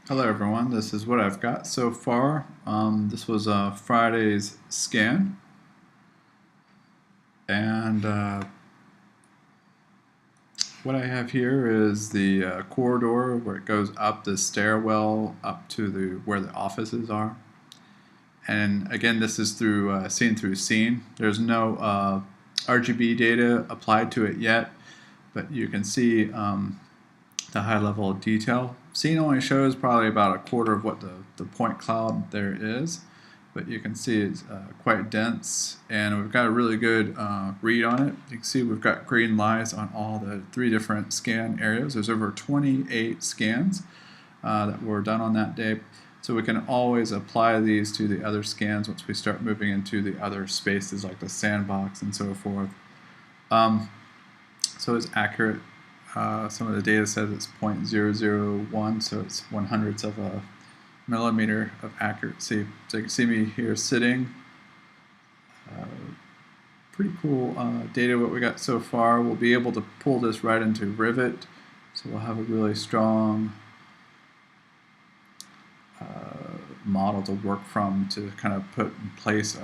Hello everyone, this is what I've got so far. This was Friday's scan, and what I have here is the corridor where it goes up the stairwell up to where the offices are. And again, this is through scene through scene. There's no RGB data applied to it yet, but you can see the high level of detail. Scene only shows probably about a quarter of what the point cloud there is, but you can see it's quite dense, and we've got a really good read on it. You can see we've got green lights on all the 3 different scan areas. There's over 28 scans that were done on that day. So we can always apply these to the other scans once we start moving into the other spaces like the sandbox and so forth. So it's accurate. Some of the data says it's 0.001, so it's 1/100th of a millimeter of accuracy. So you can see me here sitting. Pretty cool data what we got so far. We'll be able to pull this right into Rivet, so we'll have a really strong model to work from to kind of put in place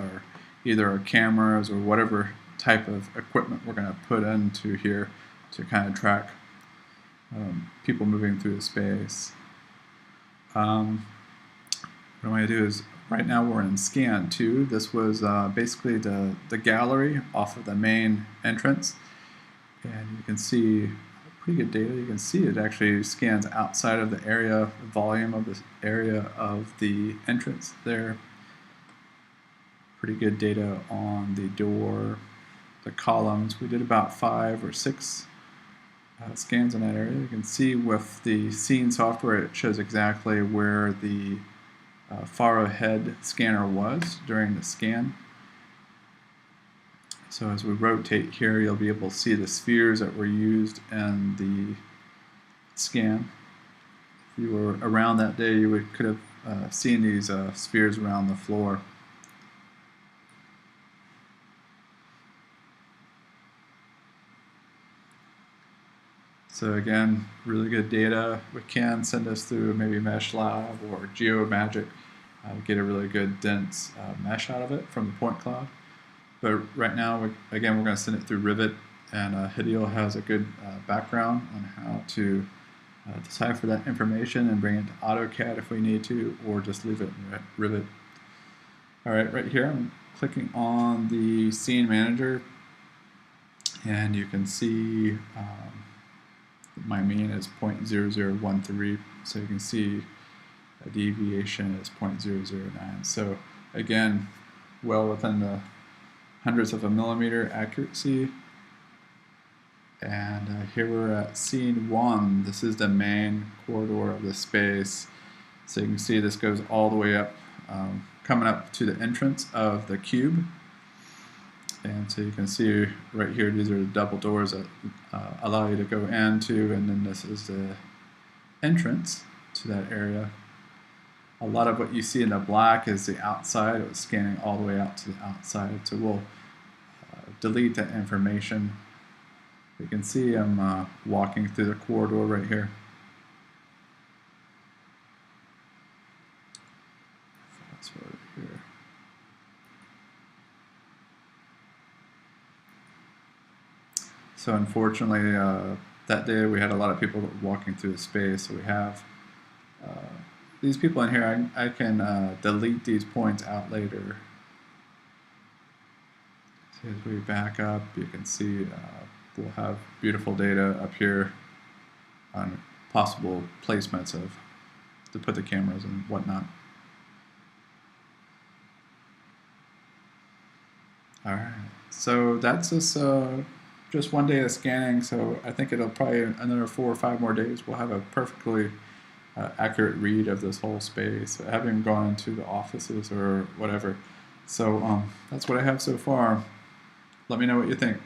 either our cameras or whatever type of equipment we're going to put into here to kind of track people moving through the space. What I'm going to do is, right now we're in scan 2. This was basically the gallery off of the main entrance, and you can see pretty good data. You can see it actually scans outside of the area, volume of this area of the entrance there. Pretty good data on the door, the columns. We did about 5 or 6 scans in that area. You can see with the scene software, it shows exactly where the far ahead scanner was during the scan. So as we rotate here, you'll be able to see the spheres that were used in the scan. If you were around that day, you could have seen these spheres around the floor. So again, really good data. We can send us through maybe MeshLab or GeoMagick to get a really good dense mesh out of it from the point cloud. But right now, again, we're going to send it through Rivet, and Hideo has a good background on how to decipher that information and bring it to AutoCAD if we need to, or just leave it in Rivet. All right here I'm clicking on the scene manager, and you can see my mean is 0.0013, so you can see a deviation is 0.009. So again, well within the 100th of a millimeter accuracy. And here we're at scene 1. This is the main corridor of the space. So you can see this goes all the way up, coming up to the entrance of the cube. And so you can see right here, these are the double doors that allow you to go into, and then this is the entrance to that area. A lot of what you see in the black is the outside. It was scanning all the way out to the outside. So we'll delete that information. You can see I'm walking through the corridor right here. Fast forward here. So unfortunately, that day we had a lot of people walking through the space. So we have these people in here. I can delete these points out later. So as we back up, you can see we'll have beautiful data up here on possible placements to put the cameras and whatnot. All right, so that's just one day of scanning. So I think it'll probably another 4 or 5 more days. We'll have a perfectly accurate read of this whole space. I haven't even gone into the offices or whatever. So that's what I have so far. Let me know what you think.